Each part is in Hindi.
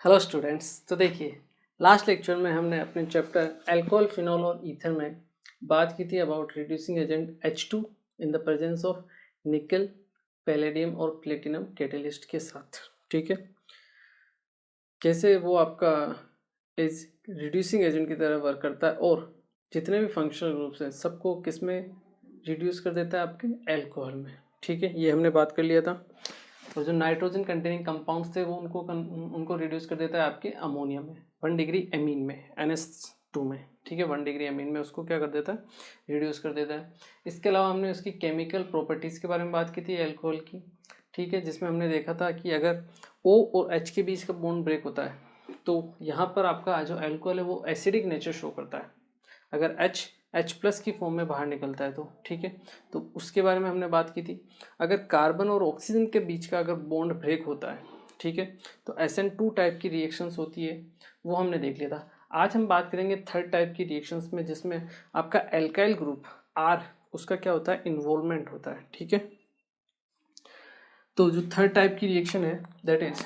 Hello students. तो देखिए, लास्ट लेक्चर में हमने अपने चैप्टर अल्कोहल, फिनॉल और ईथर में बात की थी about reducing agent H2 in the presence of निकल, पैलेडियम और प्लेटिनम कैटेलिस्ट के साथ। ठीक है, कैसे वो आपका इस रिड्यूसिंग एजेंट की तरह वर्क करता है और जितने भी फंक्शनल ग्रुप्स हैं सबको किस में रिड्यूस कर देता है, आपके अल्कोहल में। ठीक है, ये हमने बात कर लिया था। तो जो नाइट्रोजन कंटेनिंग कंपाउंड्स थे वो उनको रिड्यूस कर देता है आपके अमोनिया में 1 डिग्री एमीन में, NH2 में। ठीक है, 1 डिग्री एमीन में उसको क्या कर देता है, रिड्यूस कर देता है। इसके अलावा हमने उसकी केमिकल प्रॉपर्टीज़ के बारे में बात की थी अल्कोहल की। ठीक है, जिसमें हमने देखा था कि अगर O और H के बीच का बॉन्ड ब्रेक होता है तो यहाँ पर आपका जो अल्कोहल है वो एसिडिक नेचर शो करता है। अगर H+ की फॉर्म में बाहर निकलता है तो ठीक है, तो उसके बारे में हमने बात की थी। अगर कार्बन और ऑक्सीजन के बीच का अगर बॉन्ड ब्रेक होता है, ठीक है, तो SN2 टाइप की रिएक्शंस होती है, वो हमने देख लिया था। आज हम बात करेंगे थर्ड टाइप की रिएक्शंस में, जिसमें आपका एल्काइल ग्रुप R, उसका क्या होता है, इन्वॉल्वमेंट होता है। ठीक है, तो जो थर्ड टाइप की रिएक्शन है दैट इज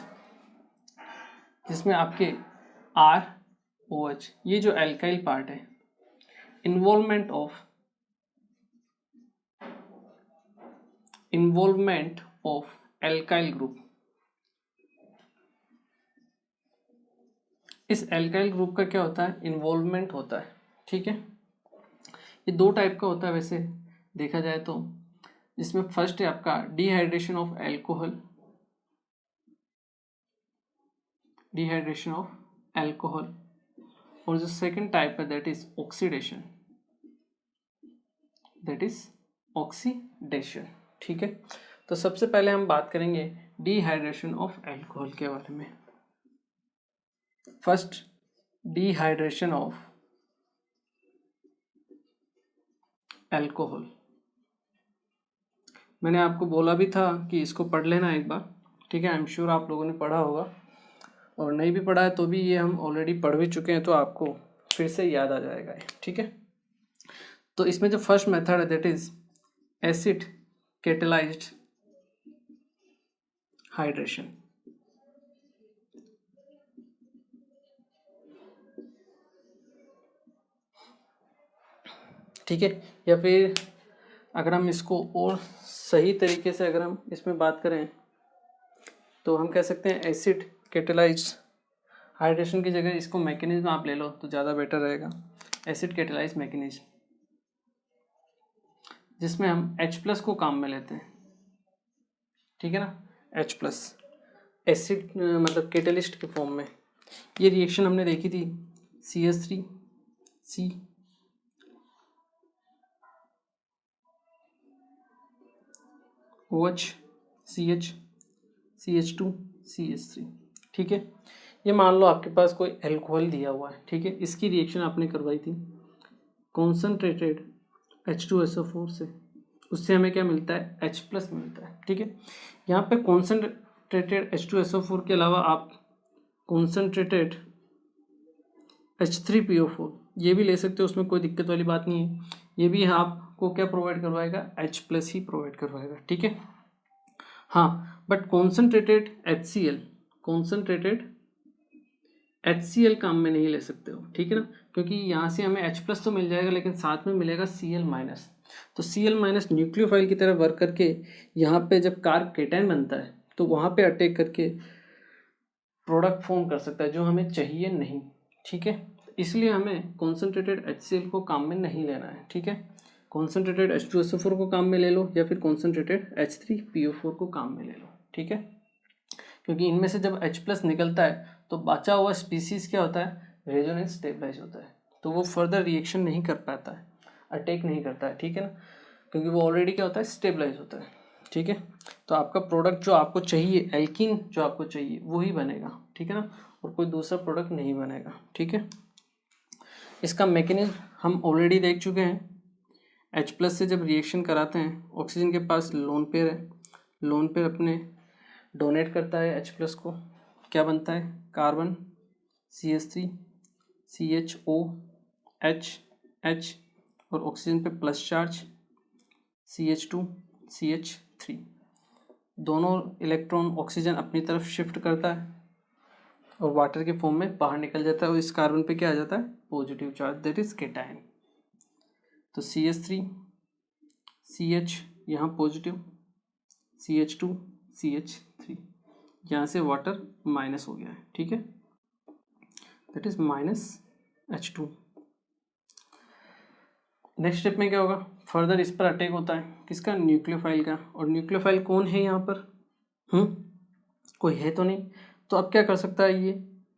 जिसमें आपके ROH, ये जो एल्काइल पार्ट है, इन्वॉल्वमेंट ऑफ एल्काइल ग्रुप, इस एल्काइल ग्रुप का क्या होता है, इन्वॉल्वमेंट होता है। ठीक है, ये दो टाइप का होता है वैसे देखा जाए तो, जिसमें फर्स्ट है आपका डिहाइड्रेशन ऑफ एल्कोहल, और जो सेकंड टाइप है दैट इज ऑक्सीडेशन। ठीक है, तो सबसे पहले हम बात करेंगे डिहाइड्रेशन ऑफ एल्कोहल के बारे में। First, dehydration of alcohol. मैंने आपको बोला भी था कि इसको पढ़ लेना एक बार। ठीक है, आई एम श्योर आप लोगों ने पढ़ा होगा, और नहीं भी पढ़ा है तो भी ये हम ऑलरेडी पढ़ भी चुके हैं, तो आपको फिर से याद आ जाएगा। ठीक है, तो इसमें जो फर्स्ट मेथड है that is acid catalysed hydration. ठीक है, या फिर अगर हम इसको और सही तरीके से अगर हम इसमें बात करें तो हम कह सकते हैं एसिड कैटेलाइज्ड हाइड्रेशन की जगह इसको मैकेनिज्म आप ले लो तो ज़्यादा बेटर रहेगा। एसिड कैटेलाइज्ड मैकेनिज्म, जिसमें हम H+ को काम में लेते हैं। ठीक है ना, H+ एसिड मतलब कैटेलिस्ट के फॉर्म में। ये रिएक्शन हमने देखी थी CH3C OH CH CH2 CH3। ठीक है, ये मान लो आपके पास कोई अल्कोहल दिया हुआ है। ठीक है, इसकी रिएक्शन आपने करवाई थी कॉन्सनट्रेटेड H2SO4 से, उससे हमें क्या मिलता है, H+ मिलता है। ठीक है, यहाँ पे कॉन्सनट्रेटेड H2SO4 के अलावा आप कॉन्सनट्रेटेड H3PO4 ये भी ले सकते हो, उसमें कोई दिक्कत वाली बात नहीं है। ये भी आपको क्या प्रोवाइड करवाएगा, H+ ही प्रोवाइड करवाएगा। ठीक है, हाँ, बट कॉन्सनट्रेटेड काम में नहीं ले सकते हो। ठीक है ना, क्योंकि यहाँ से हमें H+ तो मिल जाएगा लेकिन साथ में मिलेगा Cl-। तो Cl- न्यूक्लियोफाइल की तरह वर्क करके यहाँ पे जब कार्ब केटायन बनता है तो वहाँ पे अटैक करके प्रोडक्ट फॉर्म कर सकता है जो हमें चाहिए नहीं। ठीक है, इसलिए हमें कॉन्सनट्रेटेड HCl को काम में नहीं लेना है। ठीक है, कॉन्सनट्रेटेड H2SO4 को काम में ले लो या फिर कॉन्सनट्रेटेड H3PO4 को काम में ले लो। ठीक है, क्योंकि इनमें से जब H+ निकलता है तो बचा हुआ स्पीसीज क्या होता है, रेजोनेंस स्टेबलाइज होता है, तो वो फर्दर रिएक्शन नहीं कर पाता है, अटैक नहीं करता है। ठीक है ना, क्योंकि वो ऑलरेडी क्या होता है, स्टेबलाइज होता है। ठीक है, तो आपका प्रोडक्ट जो आपको चाहिए, एल्कीन जो आपको चाहिए वही बनेगा। ठीक है ना, और कोई दूसरा प्रोडक्ट नहीं बनेगा। ठीक है, इसका मैकेनिज्म हम ऑलरेडी देख चुके हैं। H+ से जब रिएक्शन कराते हैं, ऑक्सीजन के पास लोन पेयर है, लोन पेयर अपने डोनेट करता है H+ को, क्या बनता है, कार्बन CH3 CHOH H और ऑक्सीजन पे प्लस चार्ज CH2 CH3, दोनों इलेक्ट्रॉन ऑक्सीजन अपनी तरफ शिफ्ट करता है, और वाटर के फॉर्म में बाहर निकल जाता है और इस कार्बन पे क्या आ जाता है, positive charge, that is cation. तो CH3 CH यहाँ पॉजिटिव, CH2 CH3, यहाँ से वाटर माइनस हो गया है, ठीक है, that is -H2। Next step में क्या होगा, फर्दर इस पर अटैक होता है किसका, न्यूक्लियोफाइल का। और न्यूक्लियोफाइल कौन है यहाँ पर, कोई है तो नहीं। तो अब क्या कर सकता है ये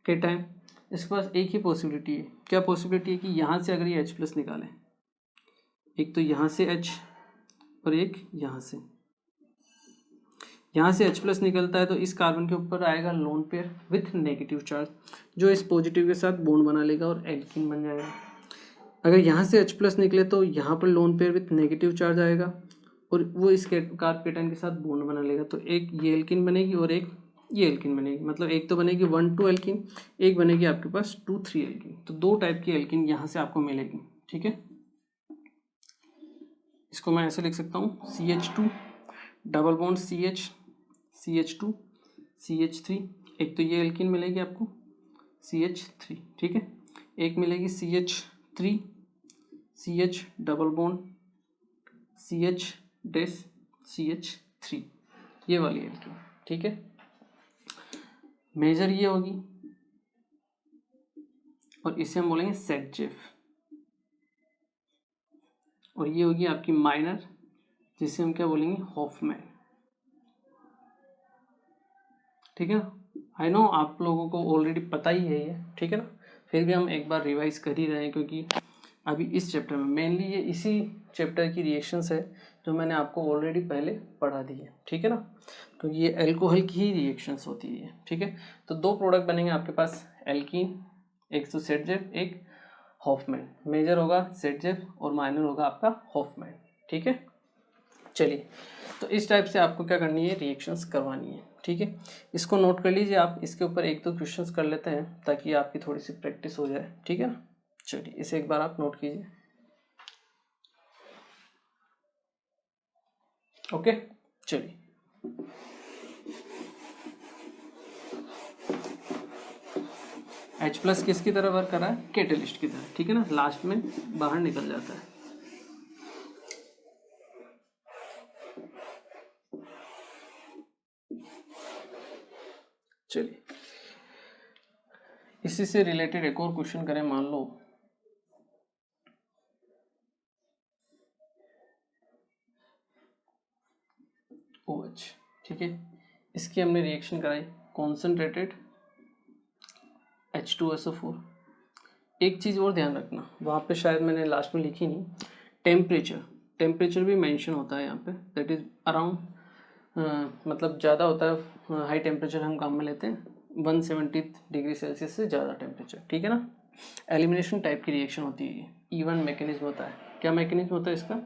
केटायन, इसके पास एक ही पॉसिबिलिटी है। क्या पॉसिबिलिटी है कि यहाँ से अगर ये H+ निकालें, एक तो यहाँ से H और एक यहाँ से H+ निकलता है तो इस कार्बन के ऊपर आएगा lone pair with negative charge, जो इस पॉजिटिव के साथ बॉन्ड बना लेगा और एल्कीन बन जाएगा। अगर यहाँ से H+ निकले तो यहाँ पर lone pair with negative charge आएगा और वो इस कार्ब केटायन के साथ बॉन्ड बना लेगा। तो एक ये एल्कीन बनेगी और एक ये एल्कीन बनेगी, मतलब एक तो बनेगी 1,2 एल्कीन, एक बनेगी आपके पास 2,3 एल्कीन। तो दो टाइप की एल्कीन यहाँ से आपको मिलेगी, ठीक है। इसको मैं ऐसे लिख सकता हूँ, CH2 double bond CH CH2 CH3, एक तो ये एल्कीन मिलेगी आपको CH3, ठीक है। एक मिलेगी CH3 CH double bond CH dash CH3, ये वाली एल्कीन, ठीक है। मेजर ये होगी और इसे हम बोलेंगे सेटजेफ, और ये होगी आपकी माइनर, जिसे हम क्या बोलेंगे, हॉफमैन, ठीक है। आई नो आप लोगों को ऑलरेडी पता ही है ये, ठीक है ना, फिर भी हम एक बार रिवाइज कर ही रहे हैं क्योंकि अभी इस चैप्टर में मेनली ये इसी चैप्टर की रिएक्शंस है जो मैंने आपको ऑलरेडी पहले पढ़ा दी है, ठीक है ना, क्योंकि ये अल्कोहल की ही रिएक्शंस होती है, ठीक है। तो दो प्रोडक्ट बनेंगे आपके पास, एल्कीन, एक तो सेटजेफ, एक हॉफमैन। मेजर होगा सेटजेफ और माइनर होगा आपका हॉफमैन, ठीक है। चलिए, तो इस टाइप से आपको क्या करनी है, रिएक्शंस करवानी है, ठीक है। इसको नोट कर लीजिए आप, इसके ऊपर एक दो क्वेश्चंस कर लेते हैं ताकि आपकी थोड़ी सी प्रैक्टिस हो जाए, ठीक है ना। चलिए, इसे एक बार आप नोट कीजिए, ओके। चलिए, H+ किसकी तरह वर्क कर रहा है, कैटलिस्ट की तरह, ठीक है ना, लास्ट में बाहर निकल जाता है। चलिए, इसी से रिलेटेड एक और क्वेश्चन करें, मान लो OH, ठीक है, इसकी हमने रिएक्शन कराई, कॉन्सेंट्रेटेड H2SO4। एक चीज़ और ध्यान रखना, वहाँ पे शायद मैंने लास्ट में लिखी नहीं, टेम्परेचर भी मेंशन होता है यहाँ पे, दैट इज अराउंड, मतलब ज़्यादा होता है, हाई टेम्परेचर हम काम में लेते हैं 170 डिग्री सेल्सियस से ज़्यादा टेम्परेचर, ठीक है ना। एलिमिनेशन टाइप की रिएक्शन होती है, इवन मैकेनिज्म होता है। क्या मैकेनिज्म होता है इसका,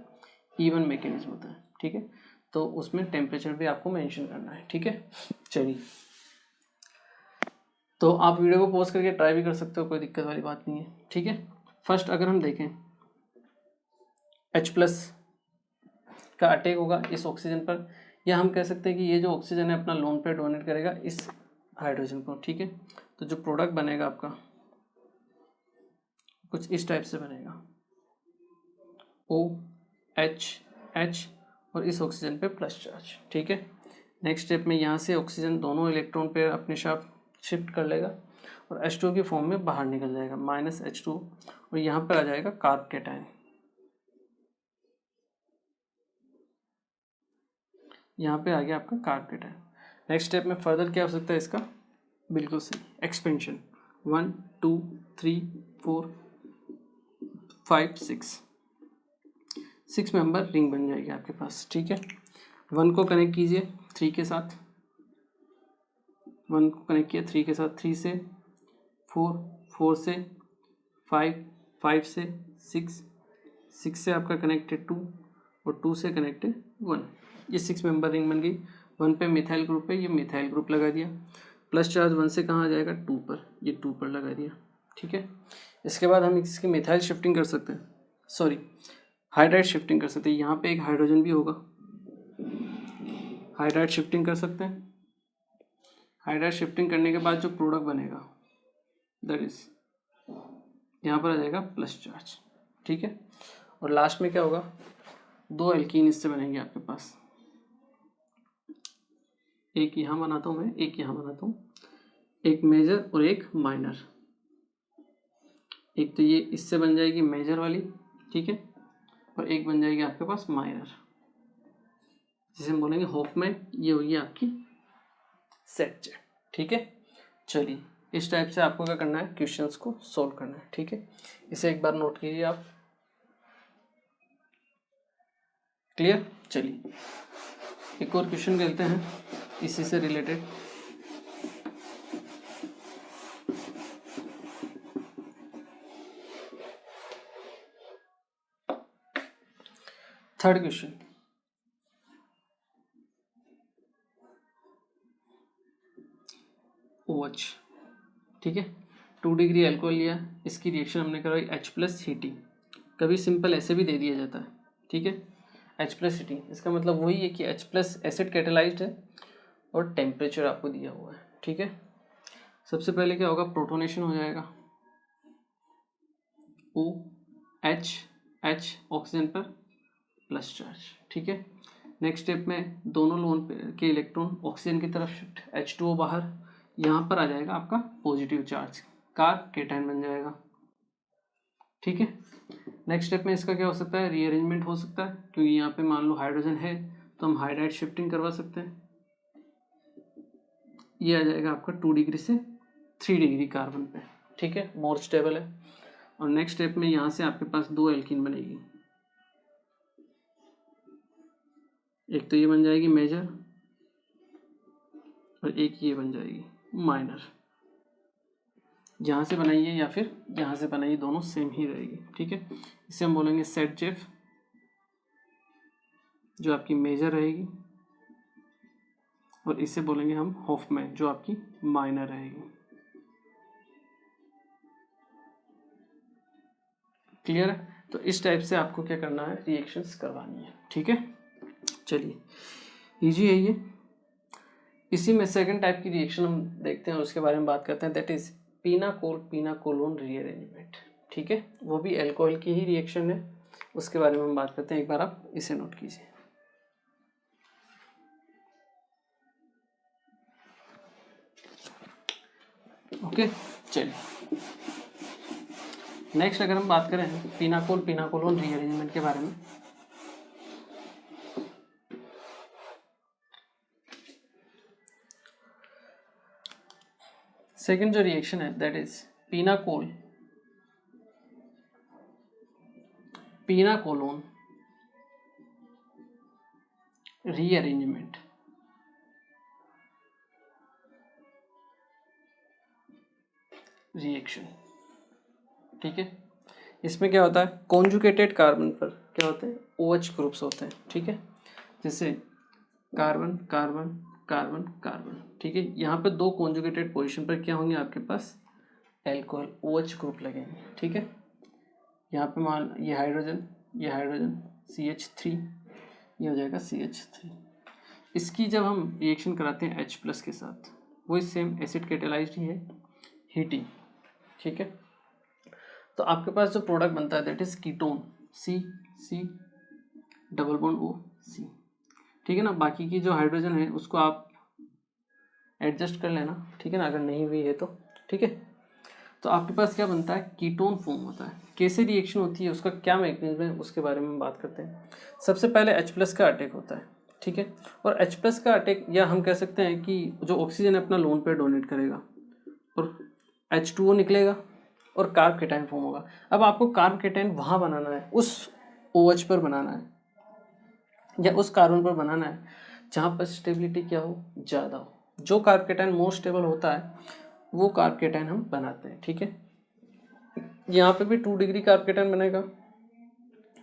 इवन मैकेनिज्म होता है, ठीक है। तो उसमें टेम्परेचर भी आपको मेंशन करना है, ठीक है। चलिए, तो आप वीडियो को पॉज करके ट्राई भी कर सकते हो, कोई दिक्कत वाली बात नहीं है, ठीक है। फर्स्ट अगर हम देखें, H+ का अटैक होगा इस ऑक्सीजन पर, या हम कह सकते हैं कि ये जो ऑक्सीजन है अपना लोन पेयर डोनेट करेगा इस हाइड्रोजन को, ठीक है। तो जो प्रोडक्ट बनेगा आपका कुछ इस टाइप से बनेगा, OH और इस ऑक्सीजन पे प्लस चार्ज, ठीक है। नेक्स्ट स्टेप में यहाँ से ऑक्सीजन दोनों इलेक्ट्रॉन पेयर अपने साथ शिफ्ट कर लेगा और H2 की फॉर्म में बाहर निकल जाएगा, -H2, और यहाँ पर आ जाएगा कार्ब कैटायन, यहाँ पे आ गया आपका कार्ब कैटायन। नेक्स्ट स्टेप में फर्दर क्या हो सकता है इसका, बिल्कुल सही, एक्सपेंशन, 1 2 3 4 5 6 मेंबर रिंग बन जाएगी आपके पास, ठीक है। 1 को कनेक्ट कीजिए 3 के साथ, 1 को कनेक्ट किया 3 के साथ, 3 से 4, 4 से 5, 5 से 6, 6 से आपका कनेक्टेड 2 और 2 से कनेक्टेड 1, ये 6 मेंबर रिंग बन गई। 1 पे मिथाइल ग्रुप है, ये मिथाइल ग्रुप लगा दिया, प्लस चार्ज 1 से कहाँ आ जाएगा, 2 पर, ये 2 पर लगा दिया, ठीक है। इसके बाद हम इसकी मिथाइल शिफ्टिंग कर सकते हैं, सॉरी हाइड्राइड शिफ्टिंग कर सकते हैं, यहाँ पे एक हाइड्रोजन भी होगा, हाइड्राइड शिफ्टिंग कर सकते हैं। हाइड्राइड शिफ्टिंग करने के बाद जो प्रोडक्ट बनेगा दैट इज यहाँ पर आ जाएगा प्लस चार्ज, ठीक है। और लास्ट में क्या होगा, 2 एल्कीन इससे बनेंगे आपके पास, एक यहाँ बनाता हूँ मैं, एक यहाँ बनाता हूँ, एक मेजर और एक माइनर। एक तो ये इससे बन जाएगी मेजर वाली, ठीक है, और एक बन जाएगी आपके पास माइनर, जिसे हम बोलेंगे हॉफमैन। ये होगी आपकी सेट चेक, ठीक है। चलिए इस टाइप से आपको क्या करना है, क्वेश्चंस को सॉल्व करना है, ठीक है। इसे एक बार नोट कीजिए आप। क्लियर। चलिए एक और क्वेश्चन खेलते हैं इसी से रिलेटेड। थर्ड क्वेश्चन, OH, ठीक है। 2 डिग्री अल्कोहल लिया, इसकी रिएक्शन हमने करवाई H+ हीटिंग। कभी सिंपल ऐसे भी दे दिया जाता है, ठीक है, H+ हीटिंग। इसका मतलब वही है कि H+ एसिड कैटेलाइज्ड है और टेम्परेचर आपको दिया हुआ है, ठीक है। सबसे पहले क्या होगा, प्रोटोनेशन हो जाएगा, OH ऑक्सीजन पर प्लस चार्ज, ठीक है। नेक्स्ट स्टेप में दोनों लोन के इलेक्ट्रॉन ऑक्सीजन की तरफ शिफ्ट, H2O बाहर, यहाँ पर आ जाएगा आपका पॉजिटिव चार्ज, कार्बकेटायन बन जाएगा, ठीक है। नेक्स्ट स्टेप में इसका क्या हो सकता है, रीअरेंजमेंट हो सकता है, क्योंकि यहाँ पे मान लो हाइड्रोजन है तो हम हाइड्राइड शिफ्टिंग करवा सकते हैं। ये आ जाएगा आपका 2 डिग्री से 3 डिग्री कार्बन पे, ठीक है, मोर स्टेबल है। और नेक्स्ट स्टेप में यहाँ से आपके पास 2 एल्कीन बनेगी, एक तो ये बन जाएगी मेजर और एक ये बन जाएगी माइनर। यहाँ से बनाइए या फिर यहाँ से बनाइए, दोनों सेम ही रहेगी, ठीक है। इसे हम बोलेंगे सेट जेफ, जो आपकी मेजर रहेगी, और इसे बोलेंगे हम हॉफमैन, जो आपकी माइनर रहेगी। क्लियर है। तो इस टाइप से आपको क्या करना है, रिएक्शंस करवानी है, ठीक है। चलिए इजी है ये। इसी में सेकंड टाइप की रिएक्शन हम देखते हैं, उसके बारे में बात करते हैं, दैट इज पीनाकोलोन रीअरेंजमेंट, ठीक है। वो भी अल्कोहल की ही रिएक्शन है, उसके बारे में हम बात करते हैं। एक बार आप इसे नोट कीजिए। ओके, चलिए नेक्स्ट अगर हम बात करें पीनाकोलोन रीअरेंजमेंट के बारे में, सेकंड जो रिएक्शन है दैट इज पीनाकोलोन रीअरेंजमेंट। रिएक्शन, ठीक है। इसमें क्या होता है, कॉन्जुगेटेड कार्बन पर क्या होते हैं, OH ग्रुप्स होते हैं, ठीक है। जैसे कार्बन कार्बन कार्बन कार्बन, ठीक है। यहाँ पे 2 कॉन्जुगेटेड पोजीशन पर क्या होंगे आपके पास, एल्कोहल OH ग्रुप लगेंगे, ठीक है। यहाँ पे मान ये हाइड्रोजन CH3, ये हो जाएगा CH3। इसकी जब हम रिएक्शन कराते हैं H+ के साथ, वही सेम एसिड कैटेलाइज्ड ही है, हीटिंग, ठीक है। तो आपके पास जो प्रोडक्ट बनता है that is ketone, C double bond O, ठीक है ना। बाकी की जो हाइड्रोजन है उसको आप एडजस्ट कर लेना, ठीक है ना, अगर नहीं हुई है तो, ठीक है। तो आपके पास क्या बनता है, कीटोन फॉर्म होता है। कैसे रिएक्शन होती है, उसका क्या मैकेनिज्म है, उसके बारे में बात करते हैं। सबसे पहले H+ का अटैक होता है, ठीक है। और H+ का अटैक, या हम कह सकते हैं कि जो ऑक्सीजन है अपना लोन पेयर डोनेट करेगा और H2O निकलेगा और कार्बकेटायन फॉर्म होगा। अब आपको कार्बकेटायन वहाँ बनाना है, उस OH पर बनाना है या उस कार्बन पर बनाना है जहाँ पर स्टेबिलिटी क्या हो, ज़्यादा हो। जो कार्बकेटायन मोस्ट स्टेबल होता है वो कार्बकेटायन हम बनाते हैं, ठीक है। यहाँ पे भी 2 डिग्री कार्बकेटायन बनेगा,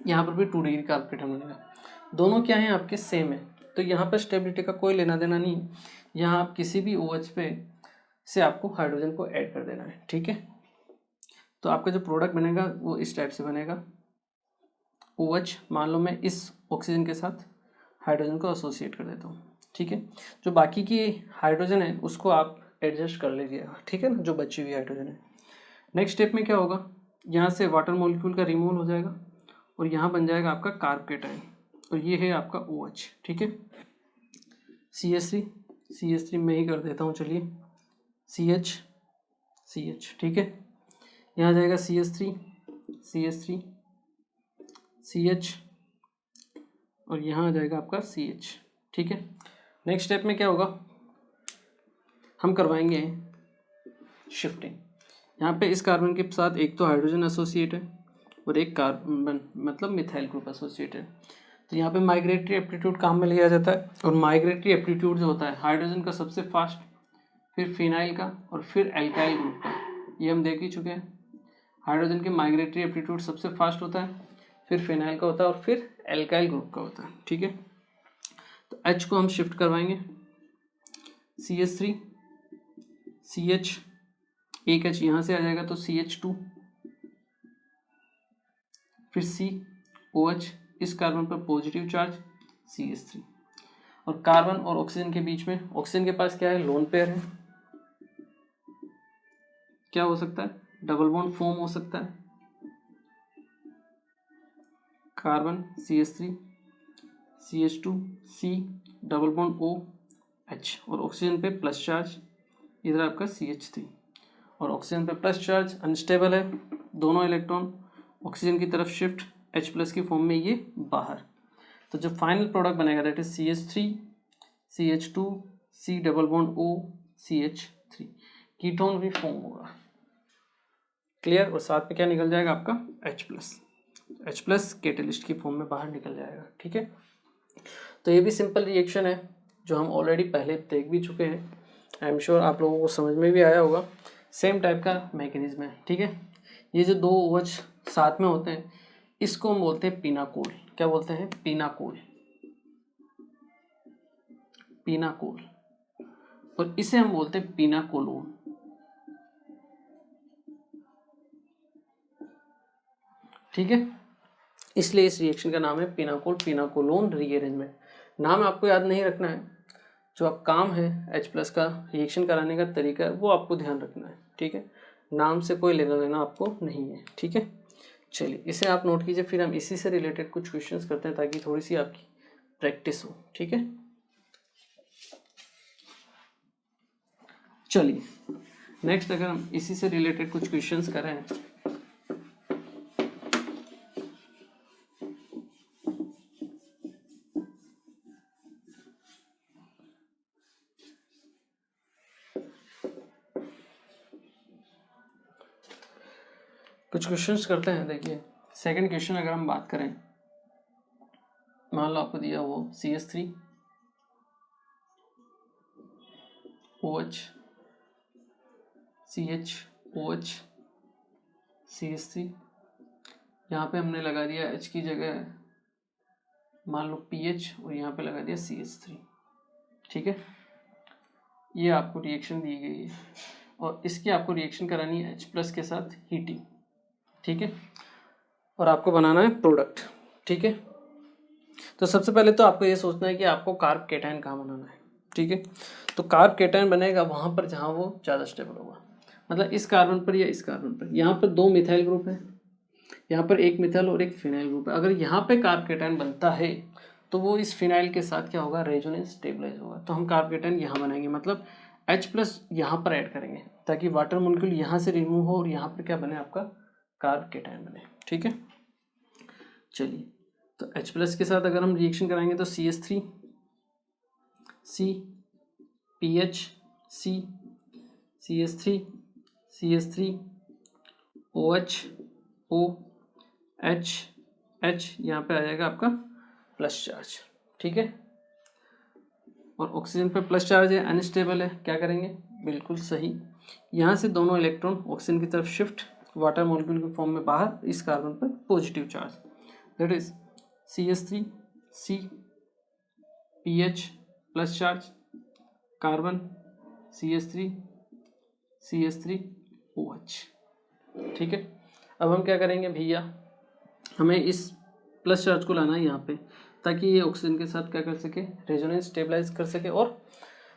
यहाँ पर भी 2 डिग्री कार्बकेटायन बनेगा। दोनों क्या है, आपके सेम है, तो यहाँ पर स्टेबिलिटी का कोई लेना देना नहीं। यहाँ आप किसी भी OH पे से आपको हाइड्रोजन को ऐड कर देना है, ठीक है। तो आपका जो प्रोडक्ट बनेगा वो इस टाइप से बनेगा, OH मान लो मैं इस ऑक्सीजन के साथ हाइड्रोजन को एसोसिएट कर देता हूँ, ठीक है। जो बाकी की हाइड्रोजन है उसको आप एडजस्ट कर लीजिएगा, ठीक है ना, जो बची हुई हाइड्रोजन है। नेक्स्ट स्टेप में क्या होगा, यहाँ से वाटर मॉलिक्यूल का रिमूवल हो जाएगा और यहाँ बन जाएगा आपका कार्ब केटायन और ये है आपका OH, ठीक है। CH3 मैं ही कर देता हूँ, चलिए CH, ठीक है। यहाँ जाएगा CH3 CH और यहाँ आ जाएगा आपका CH, ठीक है। नेक्स्ट स्टेप में क्या होगा, हम करवाएंगे शिफ्टिंग। यहाँ पे इस कार्बन के साथ एक तो हाइड्रोजन एसोसिएट है और एक कार्बन मतलब मिथाइल ग्रुप एसोसिएट है। तो यहाँ पे माइग्रेटरी एप्टीट्यूड काम में लिया जाता है और माइग्रेटरी एप्टीट्यूड जो होता है हाइड्रोजन का सबसे फास्ट, फिर फिनाइल का और फिर एल्काइल ग्रुप का, ये हम देख ही चुके हैं। हाइड्रोजन के माइग्रेटरी एप्टीट्यूड सबसे फास्ट होता है, फिर फिनाइल का होता है और फिर एल्काइल ग्रुप का होता है, ठीक है। तो H को हम शिफ्ट करवाएंगे, CH3 CH, एक H यहाँ से आ जाएगा तो CH2, फिर COH, इस कार्बन पर पॉजिटिव चार्ज CH3 और कार्बन और ऑक्सीजन के बीच में, ऑक्सीजन के पास क्या है, लोन पेयर है, क्या हो सकता है, डबल बॉन्ड फॉर्म हो सकता है, carbon CH3 CH2 C double bond OH और ऑक्सीजन पे प्लस चार्ज, इधर आपका CH3 और ऑक्सीजन पे प्लस चार्ज, अनस्टेबल है, दोनों इलेक्ट्रॉन ऑक्सीजन की तरफ शिफ्ट, H+ की फॉर्म में ये बाहर। तो जो फाइनल प्रोडक्ट बनेगा that is CH3 CH2 C double bond O CH3, ketone भी फॉर्म होगा, क्लियर। और साथ में क्या निकल जाएगा आपका H+ कैटेलिस्ट की फॉर्म में बाहर निकल जाएगा, ठीक है। तो ये भी सिंपल रिएक्शन है जो हम ऑलरेडी पहले देख भी चुके हैं, आई एम श्योर आप लोगों को समझ में भी आया होगा। सेम टाइप का मैकेनिज्म है, ठीक है। ये जो दो OH साथ में होते हैं इसको हम बोलते हैं पिनाकोल, क्या बोलते हैं, पिनाकोल और इसे हम बोलते हैं पिनाकोलोन, ठीक है। इसलिए इस रिएक्शन का नाम है पिनाकोलोन रीअरेंजमेंट। नाम आपको याद नहीं रखना है, जो आप काम है H+ का रिएक्शन कराने का तरीका है वो आपको ध्यान रखना है, ठीक है। नाम से कोई लेना देना आपको नहीं है, ठीक है। चलिए इसे आप नोट कीजिए, फिर हम इसी से रिलेटेड कुछ क्वेश्चंस करते हैं ताकि थोड़ी सी आपकी प्रैक्टिस हो, ठीक है। चलिए नेक्स्ट अगर हम इसी से रिलेटेड कुछ क्वेश्चंस करें, कुछ क्वेश्चंस करते हैं। देखिए सेकंड क्वेश्चन अगर हम बात करें, मान लो आपको दिया वो CH3 OH CH OH CH3, यहाँ पे हमने लगा दिया H की जगह मान लो PH और यहाँ पे लगा दिया CH3, ठीक है। ये आपको रिएक्शन दी गई है और इसकी आपको रिएक्शन करानी है H+ के साथ हीटिंग, ठीक है, और आपको बनाना है प्रोडक्ट, ठीक है। तो सबसे पहले तो आपको ये सोचना है कि आपको कार्ब केटायन कहाँ बनाना है, ठीक है। तो कार्ब केटायन बनेगा वहाँ पर जहाँ वो ज़्यादा स्टेबल होगा, मतलब इस कार्बन पर या इस कार्बन पर। यहाँ पर दो मिथाइल ग्रुप है, यहाँ पर एक मिथाइल और एक फिनाइल ग्रुप है। अगर यहाँ पे कार्ब केटायन बनता है तो वो इस फिनाइल के साथ क्या होगा, रेजोनेंस स्टेबलाइज होगा। तो हम कार्ब केटायन यहाँ बनाएंगे, मतलब H+ यहाँ पर ऐड करेंगे ताकि वाटर मॉलिक्यूल यहाँ से रिमूव हो और यहाँ पर क्या बने, आपका कार्ब केटायन बने, ठीक है। चलिए तो H+ के साथ अगर हम रिएक्शन कराएंगे तो CH3 C PH C CH3 CH3 OH O H H, यहाँ पे आ जाएगा आपका प्लस चार्ज, ठीक है। और ऑक्सीजन पे प्लस चार्ज है, अनस्टेबल है, क्या करेंगे, बिल्कुल सही, यहाँ से दोनों इलेक्ट्रॉन ऑक्सीजन की तरफ शिफ्ट, वाटर मॉलिक्यूल के फॉर्म में बाहर, इस कार्बन पर positive charge, that is CH3 C PH plus charge, carbon CH3 OH, ठीक है। अब हम क्या करेंगे भैया, हमें इस प्लस चार्ज को लाना है यहाँ पे, ताकि ये ऑक्सीजन के साथ क्या कर सके, रेजोनेंस स्टेबलाइज कर सके और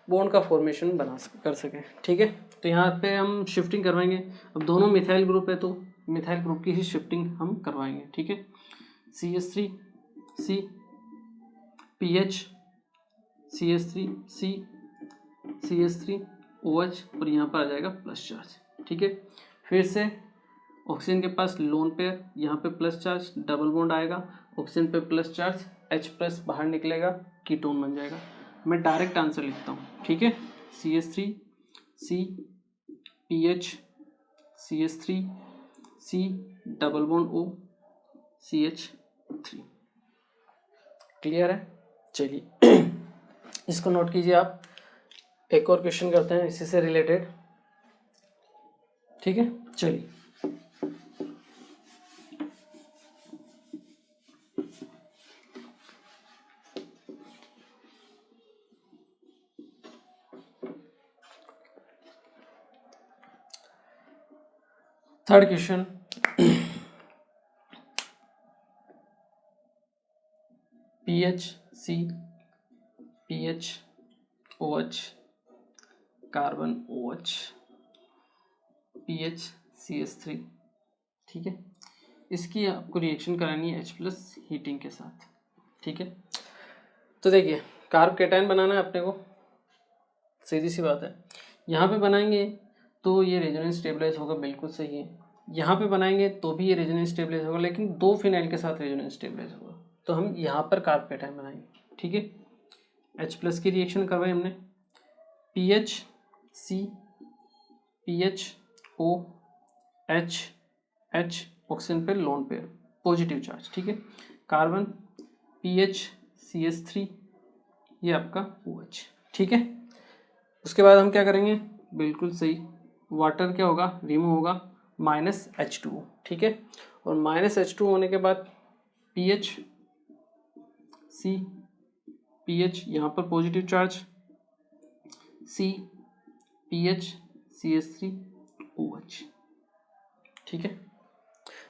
बॉन्ड का फॉर्मेशन कर सके। ठीक है, तो यहाँ पे हम शिफ्टिंग करवाएंगे। अब दोनों मिथाइल ग्रुप है तो मिथाइल ग्रुप की ही शिफ्टिंग हम करवाएंगे। ठीक है, CH3 C PH CH3 C CH3 OH और यहाँ पर आ जाएगा प्लस चार्ज। ठीक है, फिर से ऑक्सीजन के पास लोन पेयर, यहाँ पे प्लस चार्ज, डबल बॉन्ड आएगा, ऑक्सीजन पे प्लस चार्ज, H प्लस बाहर निकलेगा, कीटोन बन जाएगा। मैं डायरेक्ट आंसर लिखता हूँ। ठीक है, CH3 C PH CH3 C double bond O CH3। Clear है? चलिए इसको नोट कीजिए आप। एक और क्वेश्चन करते हैं इसी से रिलेटेड। ठीक है, चलिए third question. PH C PH OH carbon OH PH CH3। ठीक है, इसकी आपको रिएक्शन करानी है H प्लस हीटिंग के साथ। ठीक है, तो देखिए कार्ब कैटायन बनाना है अपने को, सीधी सी बात है। यहाँ पे बनाएंगे तो ये रेजोनेंस स्टेबलाइज होगा, बिल्कुल सही है। यहाँ पे बनाएंगे तो भी ये रेजोनेंस स्टेबलाइज होगा, लेकिन दो फिनाइल के साथ रेजोनेंस स्टेबलाइज होगा, तो हम यहाँ पर कार्ब कैटायन बनाएंगे। ठीक है, H प्लस की रिएक्शन करवाई हमने, PH C PH O H H oxygen पे लोन पेयर, पॉजिटिव चार्ज। ठीक है, कार्बन PH CH3 ये आपका OH। ठीक है, उसके बाद हम क्या करेंगे, बिल्कुल सही, वाटर क्या होगा, रिमूव होगा, -H2O। ठीक है, और -H2 होने के बाद PH C PH यहाँ पर positive charge, C PH CH3 OH। ठीक है,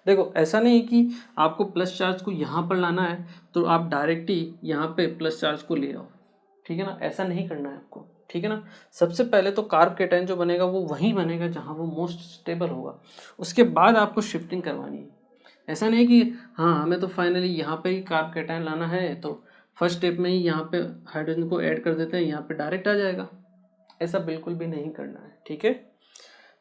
देखो ऐसा नहीं कि आपको प्लस चार्ज को यहाँ पर लाना है तो आप डायरेक्ट ही यहाँ पे प्लस चार्ज को ले आओ। ठीक है ना, ऐसा नहीं करना है आपको। ठीक है ना, सबसे पहले तो कार्ब कैटायन जो बनेगा वो वहीं बनेगा जहाँ वो मोस्ट स्टेबल होगा, उसके बाद आपको शिफ्टिंग करवानी है। ऐसा नहीं कि हाँ हमें तो फाइनली यहाँ पे ही कार्ब कैटायन लाना है तो फर्स्ट स्टेप में ही यहाँ पे हाइड्रोजन को ऐड कर देते हैं, यहाँ पे डायरेक्ट आ जाएगा, ऐसा बिल्कुल भी नहीं करना है। ठीक है,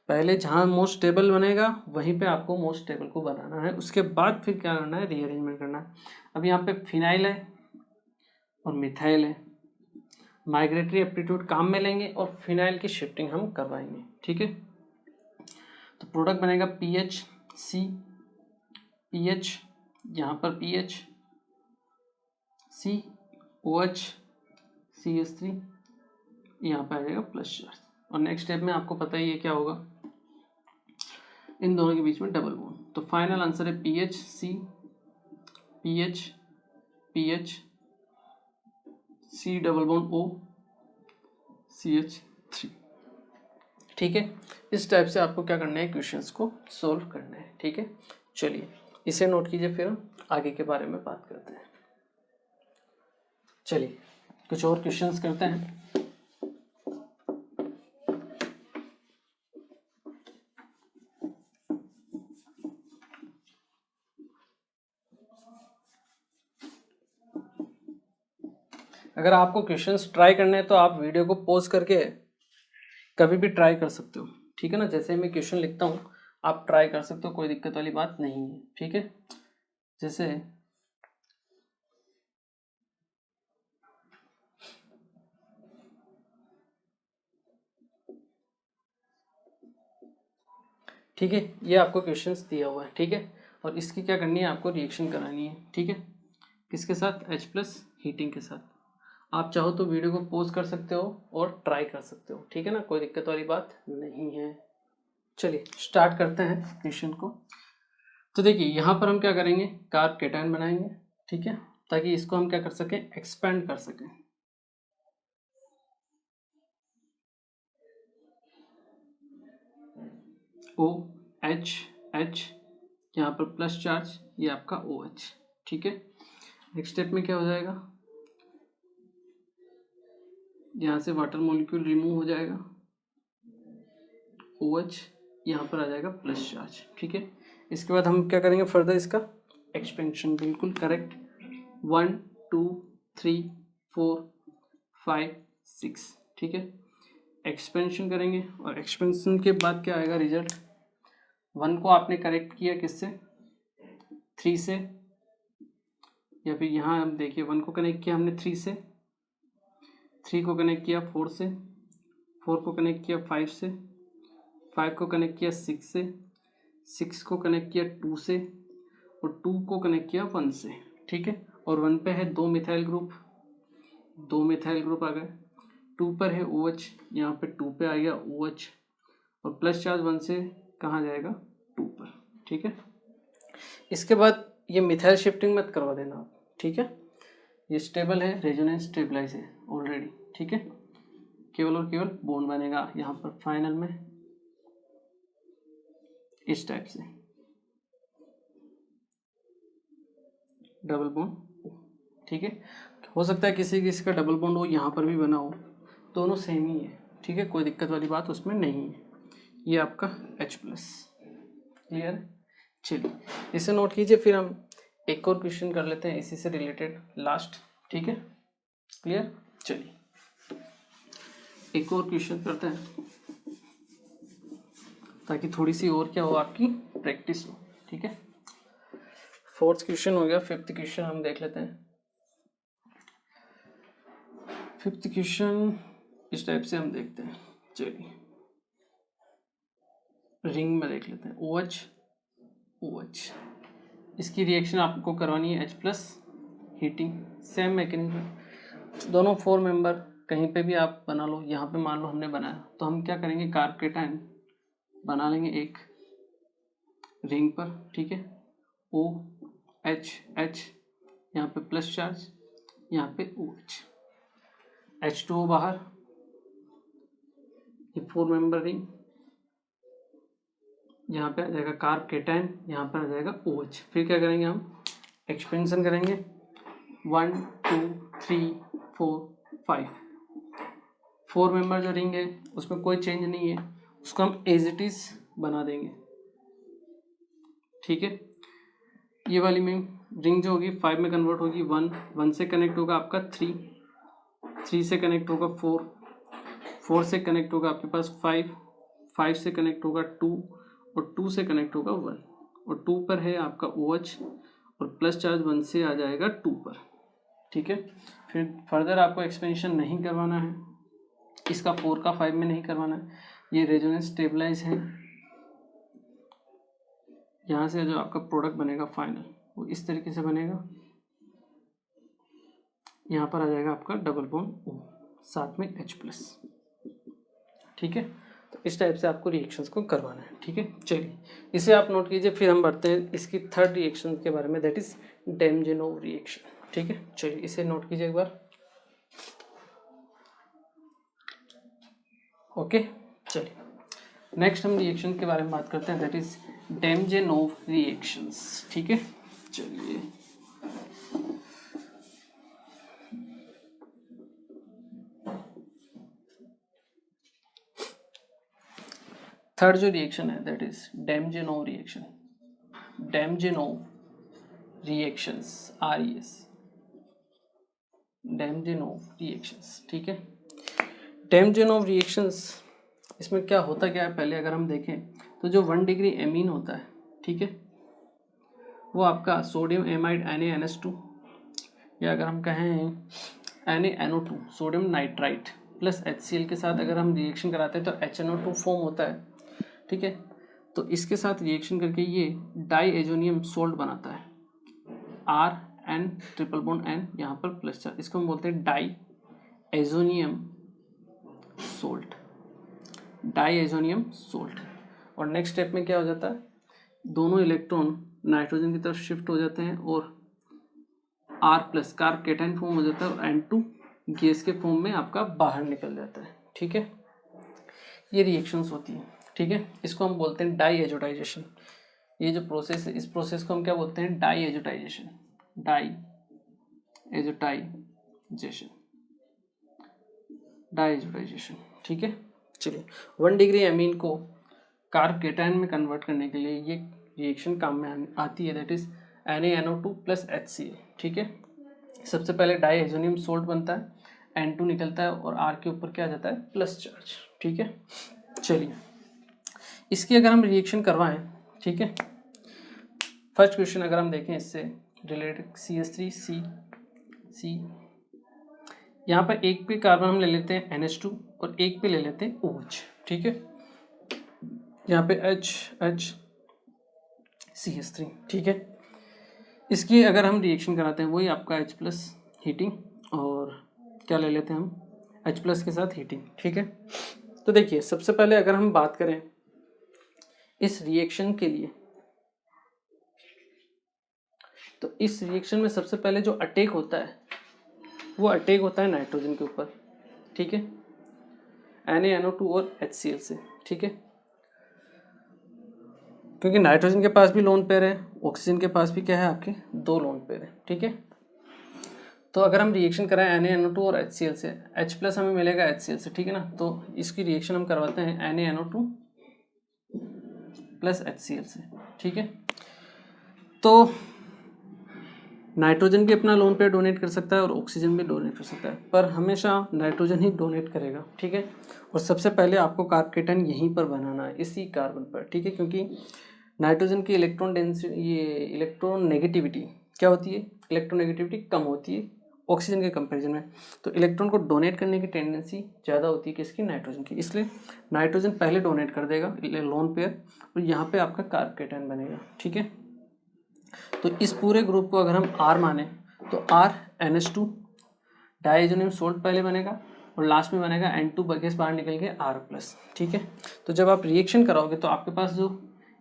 पहले जहाँ मोस्ट स्टेबल बनेगा वहीं पे आपको मोस्ट स्टेबल को बनाना है, उसके बाद फिर क्या करना है, रीअरेंजमेंट करना है। अब यहाँ पे फिनाइल है और मिथाइल है, माइग्रेटरी एप्टीट्यूड काम में लेंगे और फिनाइल की शिफ्टिंग हम करवाएंगे। ठीक है, तो प्रोडक्ट बनेगा PH C PH, यहाँ पर PH C OH CH3, यहाँ पर आ जाएगा प्लस चार्ज, और नेक्स्ट स्टेप में आपको पता ही है क्या होगा, इन दोनों के बीच में डबल बॉन्ड। तो फाइनल आंसर है PH C PH PH C double bond O CH3। ठीक है, इस टाइप से आपको क्या करना है, क्वेश्चंस को सॉल्व करना है। ठीक है, चलिए इसे नोट कीजिए, फिर हम आगे के बारे में बात करते हैं। चलिए कुछ और क्वेश्चंस करते हैं। अगर आपको क्वेश्चंस ट्राई करने हैं तो आप वीडियो को पॉज करके कभी भी ट्राई कर सकते हो। ठीक है ना, जैसे मैं क्वेश्चन लिखता हूँ आप ट्राई कर सकते हो, कोई दिक्कत वाली बात नहीं है। ठीक है, जैसे ठीक है, ये आपको क्वेश्चंस दिया हुआ है। ठीक है, और इसकी क्या करनी है, आपको रिएक्शन करानी है। ठीक है, किसके साथ, H प्लस हीटिंग के साथ। आप चाहो तो वीडियो को पॉज कर सकते हो और ट्राई कर सकते हो। ठीक है ना, कोई दिक्कत वाली बात नहीं है। चलिए स्टार्ट करते हैं क्वेश्चन को। तो देखिए यहाँ पर हम क्या करेंगे, कार्ब कैटायन बनाएंगे। ठीक है, ताकि इसको हम क्या कर सकें, एक्सपेंड कर सकें। OH H यहाँ पर प्लस चार्ज, ये आपका OH। ठीक है, नेक्स्ट स्टेप में क्या हो जाएगा, यहाँ से वाटर मॉलिक्यूल रिमूव हो जाएगा, OH यहाँ पर आ जाएगा प्लस चार्ज, ठीक है। इसके बाद हम क्या करेंगे फर्दर, इसका एक्सपेंशन, बिल्कुल करेक्ट, 1 2 3 4 5 6, ठीक है। एक्सपेंशन करेंगे और एक्सपेंशन के बाद क्या आएगा रिजल्ट, 1 को आपने कनेक्ट किया किससे, 3 से, या फिर यहाँ हम देखिए 1 को कनेक्ट किया हमने 3 से, 3 को कनेक्ट किया 4 से, 4 को कनेक्ट किया 5 से, 5 को कनेक्ट किया 6 से, 6 को कनेक्ट किया 2 से, और 2 को कनेक्ट किया 1 से, ठीक है। और 1 पे है 2 मिथाइल ग्रुप, 2 मिथाइल ग्रुप आ गए, 2 पर है OH, यहाँ पे 2 पे आ गया OH, और प्लस चार्ज 1 से कहाँ जाएगा 2 पर, ठीक है। इसके बाद ये मिथाइल शिफ्टिंग मत करवा देना आप, ठीक है। ये स्टेबल है, रेजोनेंस स्टेबलाइज है ऑलरेडी, ठीक है। केवल और केवल बॉन्ड बनेगा यहाँ पर फाइनल में इस टाइप से, डबल बॉन्ड, ठीक है। हो सकता है किसी किसी का डबल बॉन्ड हो यहाँ पर भी बना हो, दोनों सेम ही है, ठीक है, कोई दिक्कत वाली बात उसमें नहीं है। ये आपका H+, क्लियर है। चलिए इसे नोट कीजिए, फिर हम एक और क्वेश्चन कर लेते हैं इसी से रिलेटेड लास्ट, ठीक है, क्लियर। चलिए एक और क्वेश्चन करते हैं ताकि थोड़ी सी और क्या हो आपकी प्रैक्टिस हो, ठीक है। 4th क्वेश्चन हो गया, 5th क्वेश्चन हम देख लेते हैं। 5th क्वेश्चन इस टाइप से हम देखते हैं, चलिए रिंग में देख लेते हैं, OH, इसकी रिएक्शन आपको करवानी है H+, हीटिंग, सेम मैकेनिज्म, दोनों 4 मेंबर कहीं पे भी आप बना लो, यहाँ पे मान लो हमने बनाया तो हम क्या करेंगे, कार्बोकेटायन बना लेंगे एक रिंग पर, ठीक है, OH, यहाँ पे प्लस चार्ज, यहाँ पे OH, H2O बाहर, ये 4 मेंबर रिंग, यहाँ पे आ जाएगा कार्बोकेटायन, यहाँ पर आ जाएगा OH। फिर क्या करेंगे हम, एक्सपेंशन करेंगे, 1 2 3 4 5, 4 मेंबर जो रिंग है उसमें कोई चेंज नहीं है, उसको हम एज इट इज बना देंगे, ठीक है। ये वाली में रिंग जो होगी 5 में कन्वर्ट होगी, 1 से कनेक्ट होगा आपका 3 से कनेक्ट होगा 4 से कनेक्ट होगा आपके पास 5 से कनेक्ट होगा 2, और 2 से कनेक्ट होगा 1, और 2 पर है आपका OH, और प्लस चार्ज 1 से आ जाएगा 2 पर, ठीक है। फिर फर्दर आपको एक्सपेंशन नहीं करवाना है, इसका 4 का 5 में नहीं करवाना है, ये रेजोनेंस स्टेबलाइज है। यहाँ से जो आपका प्रोडक्ट बनेगा फाइनल वो इस तरीके से बनेगा, यहाँ पर आ जाएगा आपका डबल बॉन्ड O, साथ में H+, ठीक है। तो इस टाइप से आपको रिएक्शंस को करवाना है, ठीक है। चलिए इसे आप नोट कीजिए, फिर हम बढ़ते हैं इसकी 3rd रिएक्शन के बारे में, दैट इज डेमजेनोव रिएक्शन, ठीक है। चलिए इसे नोट कीजिए एक बार, ओके। चलिए नेक्स्ट हम रिएक्शन के बारे में बात करते हैं, दैट इज डेमजेनोव रिएक्शंस, ठीक है। चलिए थर्ड जो रिएक्शन है that is Demjanov reaction, Demjanov reactions, RES, Demjanov reactions, ठीक है। डेमजेनोव रिएक्शंस, इसमें क्या होता क्या है, पहले अगर हम देखें तो जो 1 डिग्री एमीन होता है, ठीक है, वो आपका सोडियम एमाइड NaNH2, या अगर हम कहें NaNO2 sodium nitrite plus HCl के साथ अगर हम रिएक्शन कराते हैं तो HNO2 फॉर्म होता है, ठीक है। तो इसके साथ रिएक्शन करके ये डाई एजोनियम सोल्ट बनाता है, RN ट्रिपल बॉन्ड N, यहाँ पर प्लस चार्ज, इसको हम बोलते हैं diazonium salt, diazonium salt. और नेक्स्ट स्टेप में क्या हो जाता है, दोनों इलेक्ट्रॉन नाइट्रोजन की तरफ शिफ्ट हो जाते हैं और R+ कार्बोकेटायन फॉर्म हो जाता है, और N2 गैस के फॉर्म में आपका बाहर निकल जाता है, ठीक है। ये रिएक्शंस होती हैं, ठीक है। इसको हम बोलते हैं डाई एजोटाइजेशन। ये जो प्रोसेस है इस प्रोसेस को हम क्या बोलते हैं, डाई एजोटाइजेशन, डाई डाइजेशन। ठीक है, चलिए 1 डिग्री एमीन को कार्ब केटायन में कन्वर्ट करने के लिए ये रिएक्शन काम में आती है, that is NaNO2 plus HCl। ठीक है, सबसे पहले डाइहेजोनियम सोल्ट बनता है, N2 निकलता है और R के ऊपर क्या आ जाता है, प्लस चार्ज। ठीक है, चलिए इसकी अगर हम रिएक्शन करवाएं, ठीक है, फर्स्ट क्वेश्चन अगर हम देखें इससे रिलेटेड CH3C यहाँ पर एक पे कार्बन हम ले लेते हैं NH2 और एक पे ले लेते हैं OH। ठीक है, यहाँ पे CH3। ठीक है, इसकी अगर हम रिएक्शन कराते हैं वही आपका H+ हीटिंग और क्या ले लेते हैं हम H+ के साथ हीटिंग। ठीक है, तो देखिए सबसे पहले अगर हम बात करें इस रिएक्शन के लिए, तो इस रिएक्शन में सबसे पहले जो अटैक होता है वो अटैक होता है नाइट्रोजन के ऊपर। ठीक है, NaNO2 और HCl से। ठीक है, क्योंकि नाइट्रोजन के पास भी लोन पेयर है, ऑक्सीजन के पास भी क्या है, आपके 2 लोन पेयर है। ठीक है, तो अगर हम रिएक्शन कराएं NaNO2 और HCl से, H+ हमें मिलेगा HCl से। ठीक है ना, तो इसकी रिएक्शन हम करवाते हैं NaNO2 प्लस HCl से। ठीक है, तो नाइट्रोजन भी अपना लोन पेयर डोनेट कर सकता है और ऑक्सीजन भी डोनेट कर सकता है, पर हमेशा नाइट्रोजन ही डोनेट करेगा। ठीक है, और सबसे पहले आपको कार्ब केटायन यहीं पर बनाना है, इसी कार्बन पर। ठीक है, क्योंकि नाइट्रोजन की इलेक्ट्रॉन डेंसिटी, ये इलेक्ट्रॉन नेगेटिविटी क्या होती है, इलेक्ट्रॉन नेगेटिविटी कम होती है ऑक्सीजन के कंपैरिजन में, तो इलेक्ट्रॉन को डोनेट करने की टेंडेंसी ज़्यादा होती है किसकी, नाइट्रोजन की। इसलिए नाइट्रोजन पहले डोनेट कर देगा लोन पेयर और यहाँ पे आपका कार्ब केटायन बनेगा। ठीक है, तो इस पूरे ग्रुप को अगर हम R माने तो R NH2 डाइजेनियम सोल्ट पहले बनेगा और लास्ट में बनेगा N2 गैस बाहर निकल के R+। ठीक है, तो जब आप रिएक्शन कराओगे तो आपके पास जो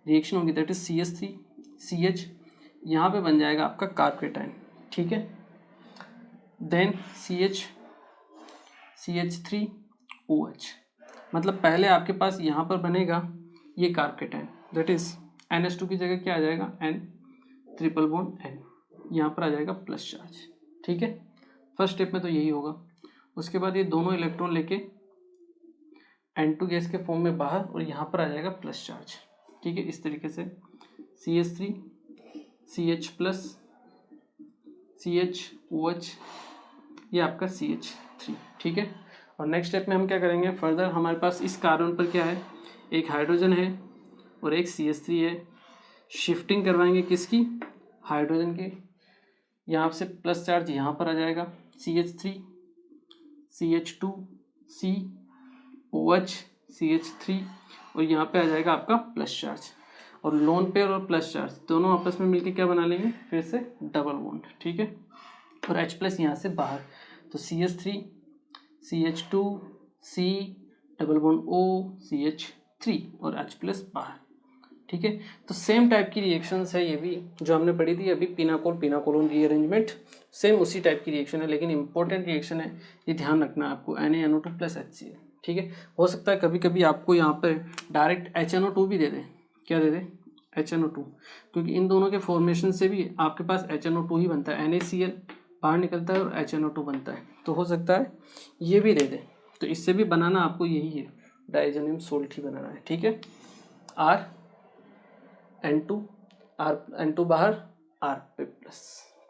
रिएक्शन होगी दैट इज CH3CH, यहाँ पे बन जाएगा आपका कार्ब केटायन। ठीक है, देन CH3OH, मतलब पहले आपके पास यहाँ पर बनेगा ये carb cation, that is NH2 की जगह क्या आ जाएगा, N≡N, यहाँ पर आ जाएगा प्लस चार्ज। ठीक है, फर्स्ट स्टेप में तो यही होगा। उसके बाद ये दोनों इलेक्ट्रॉन लेके N2 गैस के फॉर्म में बाहर और यहाँ पर आ जाएगा प्लस चार्ज। ठीक है, इस तरीके से CH3 CH+ CHOH, ये आपका CH3। ठीक है, और नेक्स्ट स्टेप में हम क्या करेंगे, फर्दर हमारे पास इस कार्बन पर क्या है, एक हाइड्रोजन है और एक CH3 है, शिफ्टिंग करवाएंगे किसकी, हाइड्रोजन के, यहाँ से प्लस चार्ज यहाँ पर आ जाएगा CH3 CH2 COH CH3 और यहाँ पे आ जाएगा आपका प्लस चार्ज, और लोन पेयर और प्लस चार्ज दोनों आपस में मिलके क्या बना लेंगे, फिर से डबल बॉन्ड। ठीक है, और H+ यहाँ से बाहर, तो CH3 CH2 C double bond O CH3 और H+ बाहर। ठीक है, तो सेम टाइप की रिएक्शंस है ये भी जो हमने पढ़ी थी अभी, पिनाकोलोन रीअरेंजमेंट, सेम उसी टाइप की रिएक्शन है, लेकिन इंपॉर्टेंट रिएक्शन है, ये ध्यान रखना आपको, NaNO2 प्लस HCl। ठीक है, हो सकता है कभी कभी आपको यहाँ पर डायरेक्ट HNO2 भी दे दे, क्या दे दे, HNO2, क्योंकि इन दोनों के फॉर्मेशन से भी आपके पास HNO2 ही बनता है, NaCl बाहर निकलता है और HNO2 बनता है, तो हो सकता है ये भी दे दे, तो इससे भी बनाना आपको यही है, डाइजेनियम सोल्ट ही बनाना है। ठीक है, R N2 बाहर R+।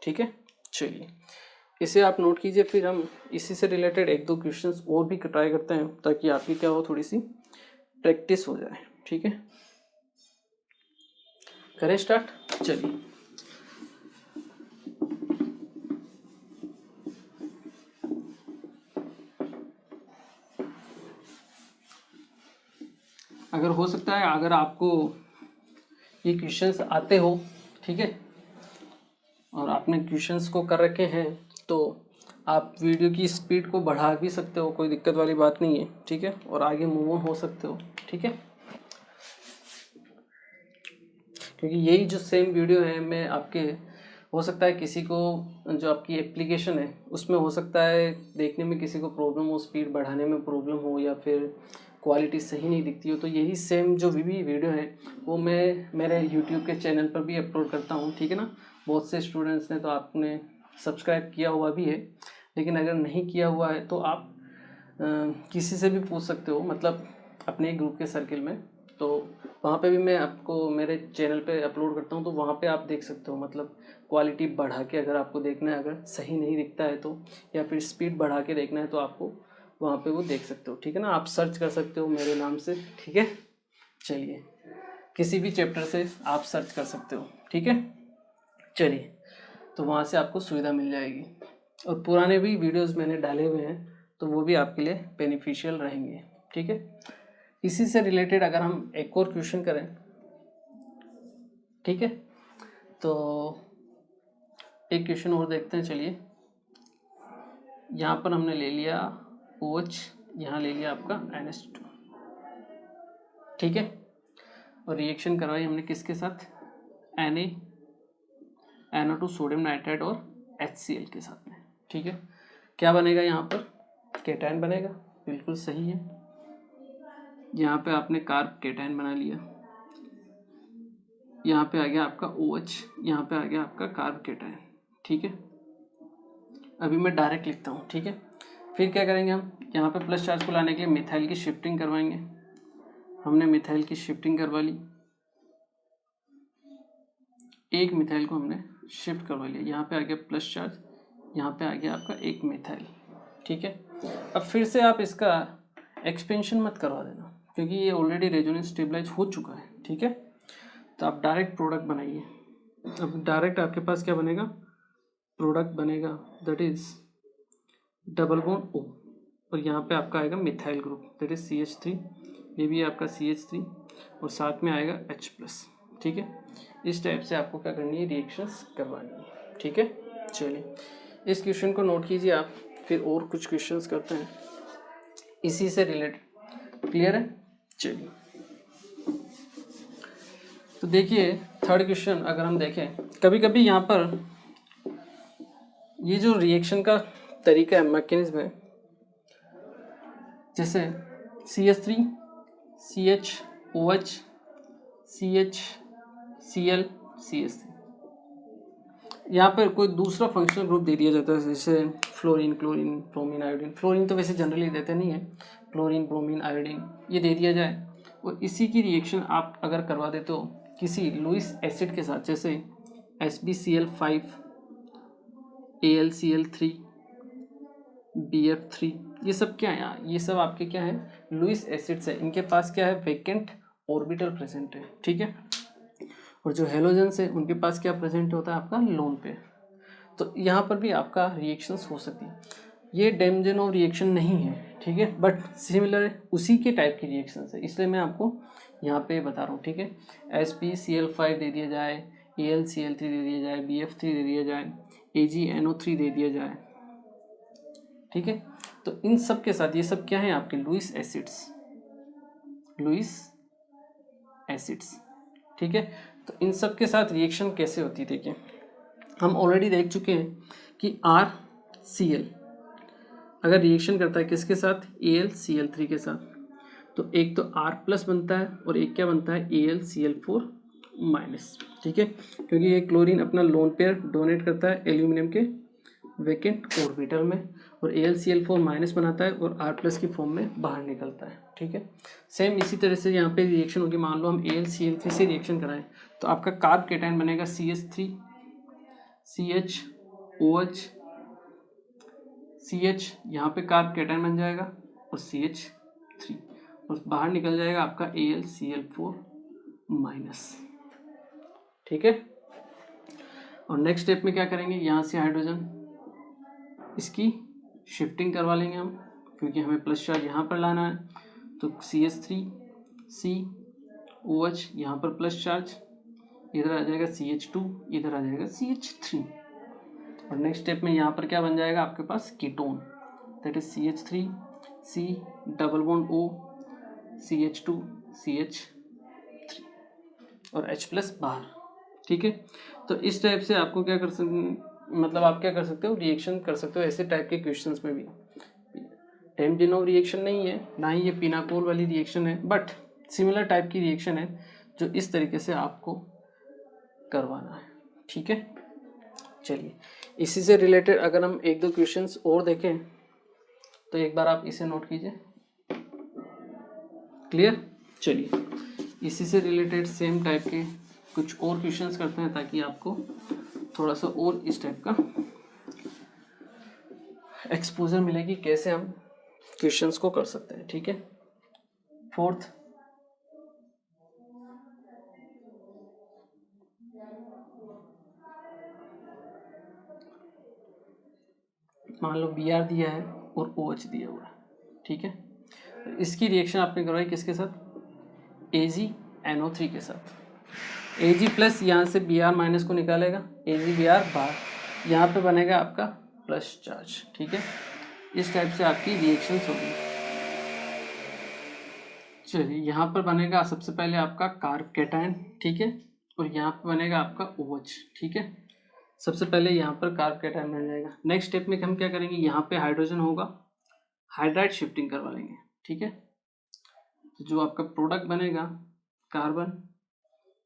ठीक है, चलिए इसे आप नोट कीजिए, फिर हम इसी से रिलेटेड 1-2 क्वेश्चंस और भी ट्राई करते हैं ताकि आपकी क्या हो, थोड़ी सी प्रैक्टिस हो जाए। ठीक है, करें स्टार्ट, चलिए अगर हो सकता है, अगर आपको ये क्वेश्चंस आते हो, ठीक है, और आपने क्वेश्चंस को कर रखे हैं, तो आप वीडियो की स्पीड को बढ़ा भी सकते हो, कोई दिक्कत वाली बात नहीं है। ठीक है, और आगे मूव ऑन हो सकते हो। ठीक है, क्योंकि यही जो सेम वीडियो है, मैं आपके, हो सकता है किसी को जो आपकी एप्लीकेशन है उसमें हो सकता है देखने में किसी को प्रॉब्लम हो, स्पीड बढ़ाने में प्रॉब्लम हो, या फिर क्वालिटी सही नहीं दिखती हो, तो यही सेम जो भी वीडियो है वो मैं मेरे यूट्यूब के चैनल पर भी अपलोड करता हूँ। ठीक है ना, बहुत से स्टूडेंट्स ने तो आपने सब्सक्राइब किया हुआ भी है, लेकिन अगर नहीं किया हुआ है तो आप किसी से भी पूछ सकते हो, मतलब अपने ग्रुप के सर्किल में। तो वहाँ पे भी मैं आपको मेरे चैनल पे अपलोड करता हूँ, तो वहाँ पे आप देख सकते हो, मतलब क्वालिटी बढ़ा के अगर आपको देखना है, अगर सही नहीं दिखता है तो, या फिर स्पीड बढ़ा के देखना है तो आपको वहाँ पे वो देख सकते हो, ठीक है ना। आप सर्च कर सकते हो मेरे नाम से, ठीक है। चलिए, किसी भी चैप्टर से आप सर्च कर सकते हो, ठीक है। चलिए, तो वहाँ से आपको सुविधा मिल जाएगी, और पुराने भी वीडियोस मैंने डाले हुए हैं, तो वो भी आपके लिए बेनिफिशियल रहेंगे, ठीक है। इसी से रिलेटेड अगर हम एक और क्वेश्चन करें, ठीक है, तो एक क्वेश्चन और देखते हैं। चलिए, यहाँ पर हमने ले लिया OH, यहाँ ले लिया आपका NH2, ठीक है, और रिएक्शन करवाई हमने किसके साथ, NO2 सोडियम नाइट्राइड और HCl के साथ में, ठीक है। क्या बनेगा यहाँ पर, केटायन बनेगा, बिल्कुल सही है। यहाँ पे आपने कार्ब केटायन बना लिया, यहाँ पे आ गया आपका OH, यहाँ पे आ गया आपका कार्ब केटायन, ठीक है। अभी मैं डायरेक्ट लिखता हूँ, ठीक है। फिर क्या करेंगे हम, यहाँ पे प्लस चार्ज को लाने के लिए मिथाइल की शिफ्टिंग करवाएंगे। हमने मिथाइल की शिफ्टिंग करवा ली, एक मिथाइल को हमने शिफ्ट करवा लिया, यहाँ पे आ गया प्लस चार्ज, यहाँ पे आ गया आपका एक मिथाइल, ठीक है। अब फिर से आप इसका एक्सपेंशन मत करवा देना, क्योंकि ये ऑलरेडी रेजोनेंस स्टेबलाइज हो चुका है, ठीक है। तो आप डायरेक्ट प्रोडक्ट बनाइए। अब डायरेक्ट आपके पास क्या बनेगा, प्रोडक्ट बनेगा, that is double bond O, और यहाँ पे आपका आएगा methyl group, that is CH3, ये भी आपका CH3, और साथ में आएगा H+, ठीक है। इस टाइप से आपको क्या करनी है, रिएक्शंस करवानी है, ठीक है। चलिए, इस क्वेश्चन को नोट कीजिए आप, फिर और कुछ क्वेश्चंस करते हैं इसी से रिलेटेड, क्लियर है। चलिए, तो देखिए थर्ड क्वेश्चन अगर हम देखें, कभी कभी यहाँ पर ये जो रिएक्शन का तरीका है, मैकेनिज्म है, जैसे CH3 CHOH CHCl CH3, यहाँ पर कोई दूसरा फंक्शनल ग्रुप दे दिया जाता है, जैसे fluorine, chlorine, bromine, iodine. Fluorine तो वैसे जनरली देते नहीं है, क्लोरीन, ब्रोमीन, आयोडीन ये दे दिया जाए, और इसी की रिएक्शन आप अगर करवा देते हो किसी लुईस एसिड के साथ, जैसे SbCl5 AlCl3 BF3, ये सब क्या है, ये सब आपके क्या है, लुईस एसिड्स है। इनके पास क्या है, वैकेंट ऑर्बिटल प्रेजेंट है, ठीक है। और जो हेलोजेंस है उनके पास क्या प्रेजेंट होता है, आपका लोन पेयर। तो यहाँ पर भी आपका रिएक्शंस हो सकती है। ये डेमजेनोव रिएक्शन नहीं है, ठीक है, बट सिमिलर है, उसी के टाइप की रिएक्शंस है, इसलिए मैं आपको यहाँ पे बता रहा हूँ, ठीक है। SbCl5 दे दिया जाए, AlCl3 दे दिया जाए, BF3 दे दिया जाए, AgNO3 दे दिया जाए, ठीक है। तो इन सब के साथ ये सब क्या है, आपके लुईस एसिड्स, ठीक है। तो इन सब के साथ रिएक्शन कैसे होती है, देखिए हम ऑलरेडी देख चुके हैं कि RCl अगर रिएक्शन करता है किसके साथ, AlCl3 के साथ, तो एक तो R+ बनता है और एक क्या बनता है, AlCl4-, ठीक है, क्योंकि ये क्लोरीन अपना लोन पेयर डोनेट करता है एल्यूमिनियम के वैकेंट ऑर्बिटल में, और AlCl4- बनाता है और R+ की फॉर्म में बाहर निकलता है, ठीक है। सेम इसी तरह से यहाँ पे रिएक्शन होगी, मान लो हम AlCl3 से रिएक्शन कराएं, तो आपका कार्ब केटायन बनेगा CH3 CHOH CH, यहाँ पे कार्ब केटायन बन जाएगा और CH3, और बाहर निकल जाएगा आपका AlCl4-, ठीक है। और नेक्स्ट स्टेप में क्या करेंगे, यहाँ से हाइड्रोजन इसकी शिफ्टिंग करवा लेंगे हम, क्योंकि हमें प्लस चार्ज यहाँ पर लाना है, तो CH3 COH, यहाँ पर प्लस चार्ज, इधर आ जाएगा CH2, इधर आ जाएगा CH3, और नेक्स्ट स्टेप में यहाँ पर क्या बन जाएगा आपके पास, ketone, that is CH3 C double bond O CH2 CH3 और H+ बाहर, ठीक है। तो इस टाइप से आपको क्या कर सकते, मतलब आप क्या कर सकते हो, रिएक्शन कर सकते हो ऐसे टाइप के क्वेश्चंस में भी। डेमजेनोव रिएक्शन नहीं है, ना ही ये पिनाकोल वाली रिएक्शन है, बट सिमिलर टाइप की रिएक्शन है जो इस तरीके से आपको करवाना है, ठीक है। चलिए इसी से रिलेटेड अगर हम एक दो क्वेश्चंस और देखें तो एक बार आप इसे नोट कीजिए। क्लियर? चलिए इसी से रिलेटेड सेम टाइप के कुछ और क्वेश्चंस करते हैं ताकि आपको थोड़ा सा और इस टाइप का एक्सपोजर मिलेगी कैसे हम क्वेश्चंस को कर सकते हैं। ठीक है, फोर्थ, मान लो बी आर दिया है और ओ एच दिया हुआ है। ठीक है, तो इसकी रिएक्शन आपने करवाई किसके साथ? AgNO3 के साथ। Ag प्लस यहाँ से बी आर माइनस को निकालेगा, AgBr बाहर, यहाँ पे बनेगा आपका प्लस चार्ज। ठीक है, इस टाइप से आपकी रिएक्शंस होगी। चलिए यहाँ पर बनेगा सबसे पहले आपका कार्ब कैटायन। ठीक है, और यहाँ पे बनेगा आपका OH। ठीक है, सबसे पहले यहाँ पर कार्ब कैटायन बन जाएगा। नेक्स्ट स्टेप में हम क्या करेंगे, यहाँ पे हाइड्रोजन होगा, हाइड्राइड शिफ्टिंग करवा लेंगे। ठीक है, तो जो आपका प्रोडक्ट बनेगा कार्बन,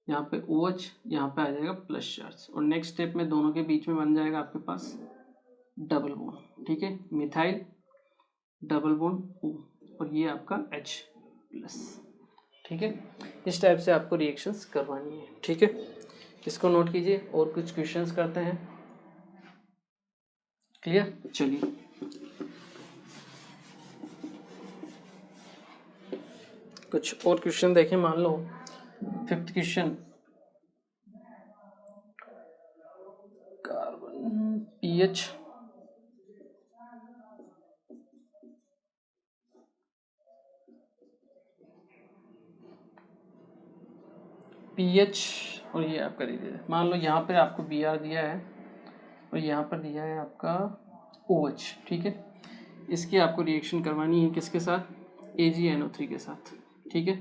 यहाँ पे OH, यहाँ पे आ जाएगा प्लस चार्ज, और नेक्स्ट स्टेप में दोनों के बीच में बन जाएगा आपके पास डबल बॉन्ड। ठीक है, मिथाइल डबल बॉन्ड O, और ये आपका H प्लस। ठीक है, इस टाइप से आपको रिएक्शंस करवानी है। ठीक है, इसको नोट कीजिए और कुछ क्वेश्चंस करते हैं। क्लियर? चलिए कुछ और क्वेश्चन देखें। मान लो fifth question, carbon PH PH और ये आपका दे दिया। मान लो यहाँ पर आपको बी आर दिया है और यहाँ पर दिया है आपका OH। ठीक है, इसकी आपको रिएक्शन करवानी है किसके साथ? AgNO3 के साथ। ठीक है,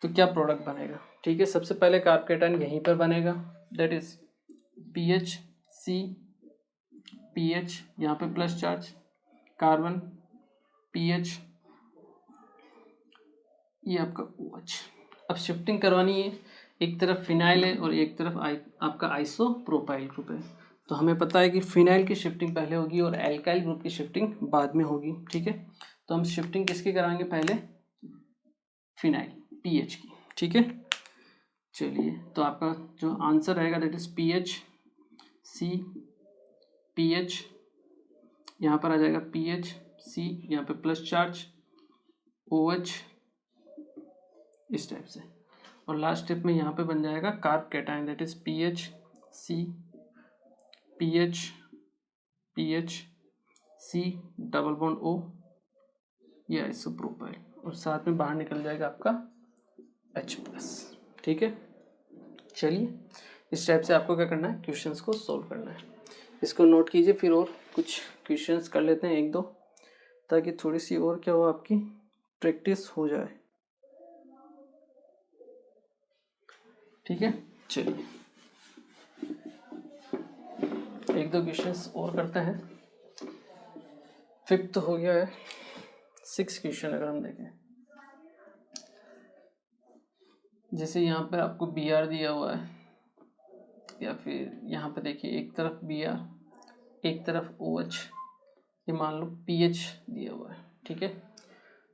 तो क्या प्रोडक्ट बनेगा? ठीक है, सबसे पहले कार्ब कैटायन यहीं पर बनेगा, दैट इज PHC, PH यहाँ पे प्लस चार्ज, कार्बन PH, ये आपका OH। अब शिफ्टिंग करवानी है, एक तरफ फिनाइल है और एक तरफ आपका आइसोप्रोपाइल ग्रुप है। तो हमें पता है कि फिनाइल की शिफ्टिंग पहले होगी और एल्काइल ग्रुप की शिफ्टिंग बाद में होगी। ठीक है, तो हम शिफ्टिंग किसकी कराएंगे? पहले फिनाइल PH की। ठीक है, चलिए तो आपका जो आंसर रहेगा दैट इज PHC, PH, यहाँ पर आ जाएगा PHC, यहाँ पे प्लस चार्ज OH, इस टाइप से, और लास्ट स्टेप में यहाँ पे बन जाएगा carb cation that is PHC, PH, PHC double bond O, ये आइसोप्रोपाइल, और साथ में बाहर निकल जाएगा आपका H प्लस। ठीक है, चलिए इस टाइप से आपको क्या करना है? क्वेश्चंस को सॉल्व करना है। इसको नोट कीजिए, फिर और कुछ क्वेश्चंस कर लेते हैं एक दो, ताकि थोड़ी सी और क्या हो आपकी प्रैक्टिस हो जाए। ठीक है, चलिए एक दो क्वेश्चंस और करते हैं। फिफ्थ हो गया है, सिक्स क्वेश्चन अगर हम देखें, जैसे यहाँ पर आपको बी आर दिया हुआ है, या फिर यहाँ पे देखिए एक तरफ बी आर एक तरफ OH, ये मान लो PH दिया हुआ है। ठीक है,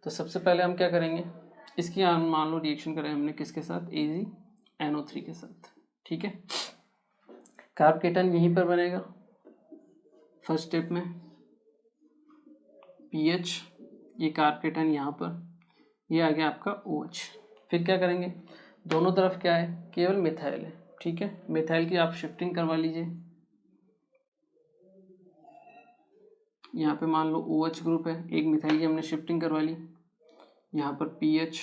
तो सबसे पहले हम क्या करेंगे, इसकी मान लो रिएक्शन करें हमने किसके साथ? AgNO3 के साथ। ठीक है, कार्ब कैटायन यहीं पर बनेगा फर्स्ट स्टेप में, PH, ये कार्ब कैटायन यहाँ पर, ये आ गया आपका OH। फिर क्या करेंगे, दोनों तरफ क्या है? केवल मिथाइल है। ठीक है, मिथाइल की आप शिफ्टिंग करवा लीजिए। यहाँ पे मान लो OH ग्रुप है, एक मिथाइल की हमने शिफ्टिंग करवा ली, यहाँ पर PH,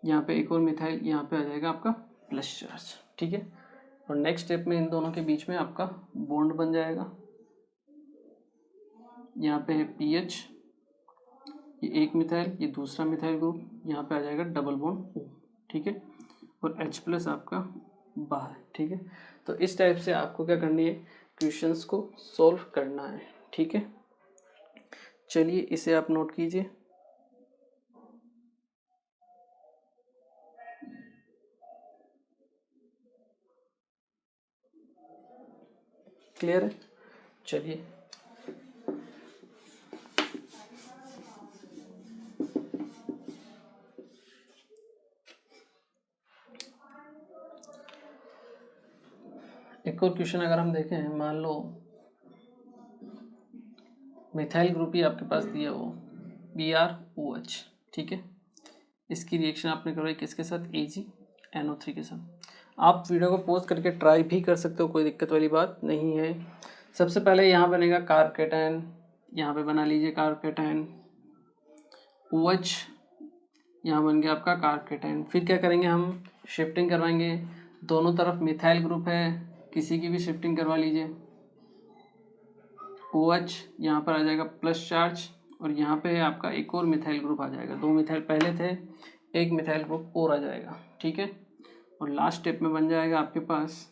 यहाँ पे एक और मिथाइल, यहाँ पे आ जाएगा आपका प्लस चार्ज। ठीक है, और नेक्स्ट स्टेप में इन दोनों के बीच में आपका बॉन्ड बन जाएगा, यहाँ पे है PH, ये एक मिथाइल, ये दूसरा मिथाइल ग्रुप, यहाँ पे आ जाएगा डबल बॉन्ड O। ठीक है, और H प्लस आपका बाहर। ठीक है, तो इस टाइप से आपको क्या करनी है? क्वेश्चंस को सॉल्व करना है। ठीक है, चलिए इसे आप नोट कीजिए। क्लियर है? चलिए एक और क्वेश्चन अगर हम देखें, मान लो मिथाइल ग्रुप ही आपके पास दिया हो BrOH, ठीक है, इसकी रिएक्शन आपने करवाई किसके साथ, AgNO3 के साथ। आप वीडियो को पॉज करके ट्राई भी कर सकते हो, कोई दिक्कत वाली बात नहीं है। सबसे पहले यहाँ बनेगा कार्बोकेटायन, यहाँ पे बना लीजिए कार्बोकेटायन, OH यहाँ बन गया आपका कार्बोकेटायन। फिर क्या करेंगे, हम शिफ्टिंग करवाएंगे, दोनों तरफ मिथाइल ग्रुप है, किसी की भी शिफ्टिंग करवा लीजिए। OH यहाँ पर आ जाएगा प्लस चार्ज, और यहाँ पे आपका एक और मिथाइल ग्रुप आ जाएगा, 2 मिथाइल पहले थे, एक मिथाइल ग्रुप और आ जाएगा, ठीक है। और लास्ट स्टेप में बन जाएगा आपके पास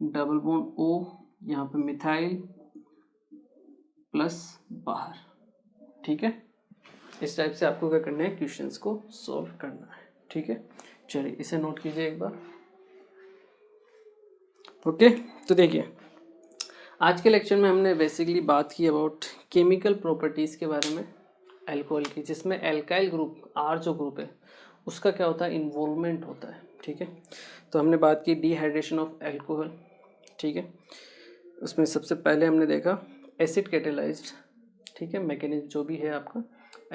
डबल बॉन्ड O, यहाँ पे मिथाइल प्लस बाहर, ठीक है। इस टाइप से आपको क्या करना है, क्वेश्चंस को सॉल्व करना है, ठीक है। चलिए इसे नोट कीजिए एक बार, ओके। तो देखिए आज के लेक्चर में हमने बेसिकली बात की अबाउट केमिकल प्रॉपर्टीज़ के बारे में अल्कोहल की, जिसमें एल्काइल ग्रुप R जो ग्रुप है उसका क्या होता है, इन्वॉल्वमेंट होता है, ठीक है। तो हमने बात की डिहाइड्रेशन ऑफ अल्कोहल, ठीक है। उसमें सबसे पहले हमने देखा एसिड कैटेलाइज्ड, ठीक है, मैकेनिज्म जो भी है आपका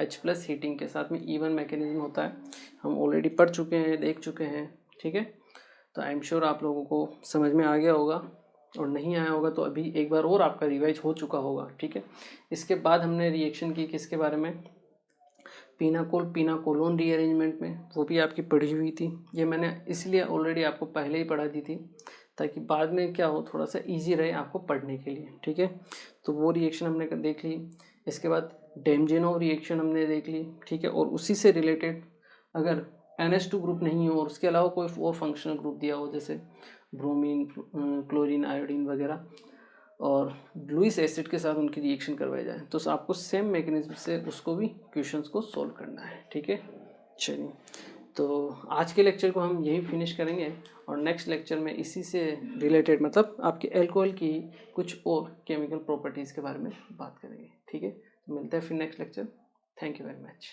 H+ हीटिंग के साथ में इवन मैकेनिज्म होता है, हम ऑलरेडी पढ़ चुके हैं, देख चुके हैं, ठीक है। तो आई एम श्योर आप लोगों को समझ में आ गया होगा, और नहीं आया होगा तो अभी एक बार और आपका रिवाइज हो चुका होगा, ठीक है। इसके बाद हमने रिएक्शन की किसके बारे में, पिनाकोलोन रीअरेंजमेंट में, वो भी आपकी पढ़ी हुई थी। ये मैंने इसलिए ऑलरेडी आपको पहले ही पढ़ा दी थी ताकि बाद में क्या हो, थोड़ा सा इजी रहे आपको पढ़ने के लिए, ठीक है। तो वो रिएक्शन हमने देख ली। इसके बाद डेमजेनोव रिएक्शन हमने देख ली, ठीक है। और उसी से रिलेटेड अगर NH2 ग्रुप नहीं हो और उसके अलावा कोई और फंक्शनल ग्रुप दिया हो, जैसे ब्रोमीन, क्लोरीन, आयोडीन वगैरह, और लुईस एसिड के साथ उनकी रिएक्शन करवाई जाए, तो आपको सेम मैकेनिज्म से उसको भी क्वेश्चंस को सॉल्व करना है, ठीक है। चलिए तो आज के लेक्चर को हम यही फिनिश करेंगे, और नेक्स्ट लेक्चर में इसी से रिलेटेड मतलब आपके अल्कोहल की कुछ और केमिकल प्रॉपर्टीज़ के बारे में बात करेंगे, ठीक है। तो मिलते हैं फिर next lecture. Thank you very much.